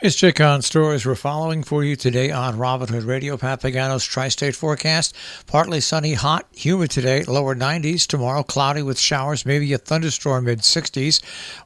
Let's check on stories we're following for you today on Robin Hood Radio. Pat Pagano's Tri-State forecast. Partly sunny, hot, humid today, lower 90s. Tomorrow, cloudy with showers, maybe a thunderstorm, mid-60s.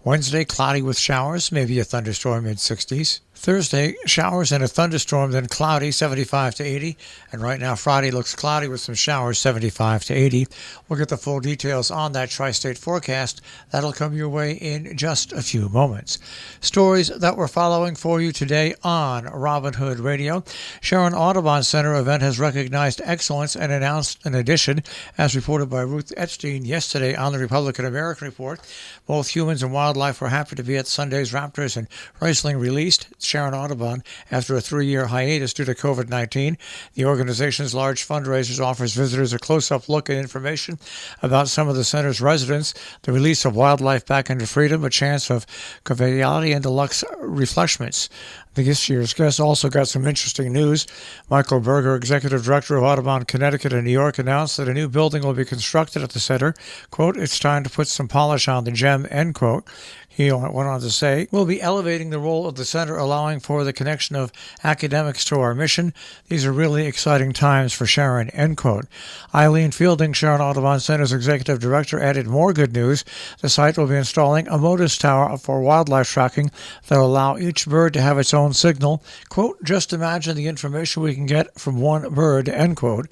Wednesday, cloudy with showers, maybe a thunderstorm, mid-60s. Thursday, showers and a thunderstorm, then cloudy, 75 to 80. And right now, Friday looks cloudy with some showers, 75 to 80. We'll get the full details on that Tri-State forecast. That'll come your way in just a few moments. Stories that we're following for you today on Robin Hood Radio. Sharon Audubon Center event has recognized excellence and announced an addition, as reported by Ruth Epstein yesterday on the Republican American Report. Both humans and wildlife were happy to be at Sunday's Raptors, and wrestling released Sharon Audubon after a 3-year hiatus due to COVID-19. The organization's large fundraisers offers visitors a close-up look at information about some of the center's residents, the release of wildlife back into freedom, a chance of conviviality and deluxe refreshments. This year's guest also got some interesting news. Michael Berger, executive director of Audubon, Connecticut and New York, announced that a new building will be constructed at the center. Quote, "It's time to put some polish on the gem," end quote. He went on to say, "We'll be elevating the role of the center, allowing for the connection of academics to our mission. These are really exciting times for Sharon," end quote. Eileen Fielding, Sharon Audubon Center's executive director, added more good news. The site will be installing a Modus tower for wildlife tracking that will allow each bird to have its own signal. Quote, "Just imagine the information we can get from one bird," end quote.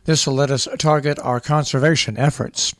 This will let us target our conservation efforts.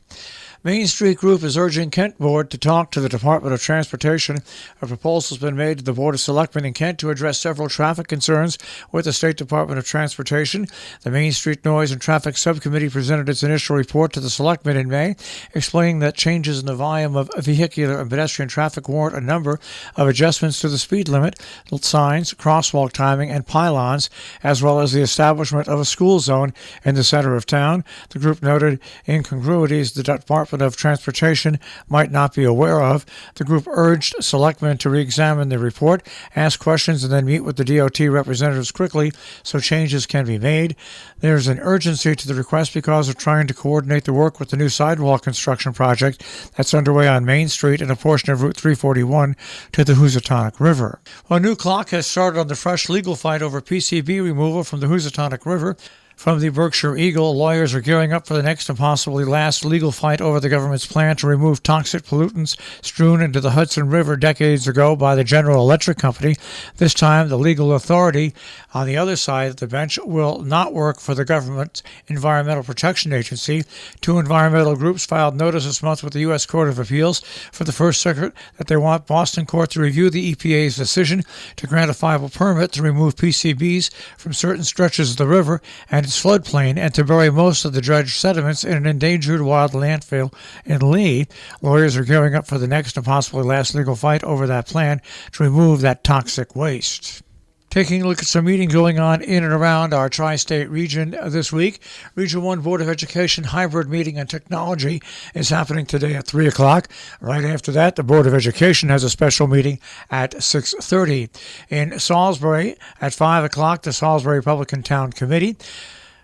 Main Street Group is urging Kent Board to talk to the Department of Transportation. A proposal has been made to the Board of Selectmen in Kent to address several traffic concerns with the State Department of Transportation. The Main Street Noise and Traffic Subcommittee presented its initial report to the Selectmen in May, explaining that changes in the volume of vehicular and pedestrian traffic warrant a number of adjustments to the speed limit, signs, crosswalk timing, and pylons, as well as the establishment of a school zone in the center of town. The group noted incongruities the Department of Transportation might not be aware of. The group urged selectmen to re-examine the report, ask questions, and then meet with the DOT representatives quickly so changes can be made. There's an urgency to the request because of trying to coordinate the work with the new sidewalk construction project that's underway on Main Street and a portion of Route 341 to the Housatonic River. A new clock has started on the fresh legal fight over PCB removal from the Housatonic River. From the Berkshire Eagle, lawyers are gearing up for the next and possibly last legal fight over the government's plan to remove toxic pollutants strewn into the Hudson River decades ago by the General Electric Company. This time, the legal authority on the other side of the bench will not work for the government's Environmental Protection Agency. Two environmental groups filed notice this month with the U.S. Court of Appeals for the First Circuit that they want Boston Court to review the EPA's decision to grant a viable permit to remove PCBs from certain stretches of the river and its floodplain and to bury most of the dredged sediments in an endangered wild landfill in Lee. Lawyers are gearing up for the next and possibly last legal fight over that plan to remove that toxic waste. Taking a look at some meeting going on in and around our tri-state region this week. Region 1 Board of Education hybrid meeting on technology is happening today at 3 o'clock. Right after that, the Board of Education has a special meeting at 6:30. In Salisbury, at 5 o'clock, the Salisbury Republican Town Committee.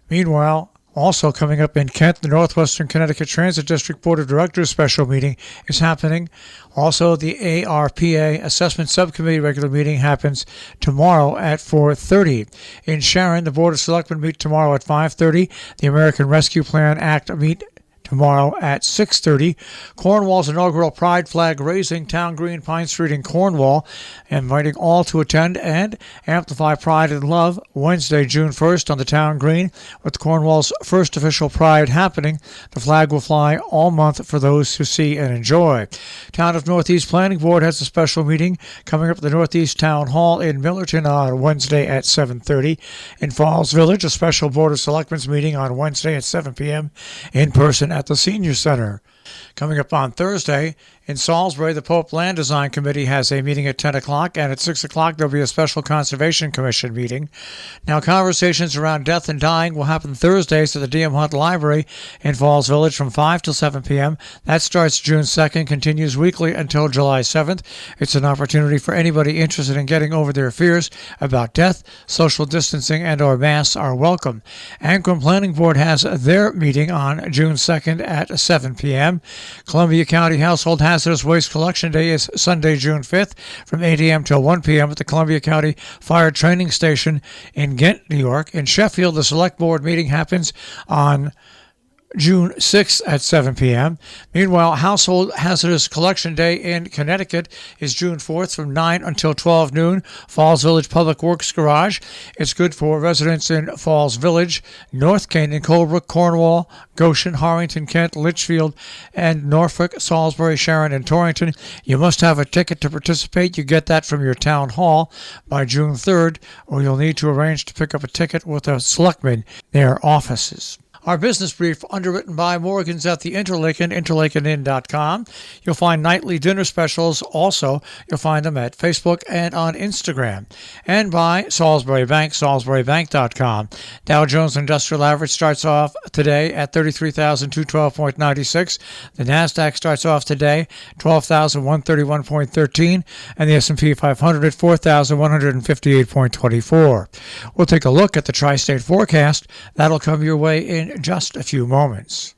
Meanwhile, also coming up in Kent, the Northwestern Connecticut Transit District Board of Directors special meeting is happening. Also, the ARPA Assessment Subcommittee regular meeting happens tomorrow at 4:30. In Sharon, the Board of Selectmen meet tomorrow at 5:30. The American Rescue Plan Act meet tomorrow at 6:30. Cornwall's inaugural Pride Flag raising, Town Green, Pine Street in Cornwall, inviting all to attend and amplify pride and love Wednesday, June 1st on the Town Green, with Cornwall's first official Pride happening. The flag will fly all month for those who see and enjoy. Town of Northeast Planning Board has a special meeting coming up at the Northeast Town Hall in Millerton on Wednesday at 7:30. In Falls Village, a special Board of Selectmen's meeting on Wednesday at 7 p.m. in person at the Senior Center. Coming up on Thursday, in Salisbury, the Pope Land Design Committee has a meeting at 10 o'clock, and at 6 o'clock there'll be a special Conservation Commission meeting. Now, conversations around death and dying will happen Thursdays at the D.M. Hunt Library in Falls Village from 5 till 7 p.m. That starts June 2nd, continues weekly until July 7th. It's an opportunity for anybody interested in getting over their fears about death. Social distancing and or masks are welcome. Ancrum Planning Board has their meeting on June 2nd at 7 p.m. Columbia County Household Hazard Hazardous Waste Collection Day is Sunday, June 5th from 8 a.m. till 1 p.m. at the Columbia County Fire Training Station in Ghent, New York. In Sheffield, the Select Board meeting happens on June 6th at 7 p.m. Meanwhile, Household Hazardous Collection Day in Connecticut is June 4th from 9 until 12 noon. Falls Village Public Works Garage. It's good for residents in Falls Village, North Canaan, Colebrook, Cornwall, Goshen, Harrington, Kent, Litchfield, and Norfolk, Salisbury, Sharon, and Torrington. You must have a ticket to participate. You get that from your town hall by June 3rd, or you'll need to arrange to pick up a ticket with a selectman in their offices. Our business brief, underwritten by Morgan's at the Interlaken, interlakenin.com. You'll find nightly dinner specials. Also, you'll find them at Facebook and on Instagram. And by Salisbury Bank, salisburybank.com. Dow Jones Industrial Average starts off today at 33,212.96. The NASDAQ starts off today 12,131.13. And the S&P 500 at 4,158.24. We'll take a look at the tri-state forecast. That'll come your way in just a few moments.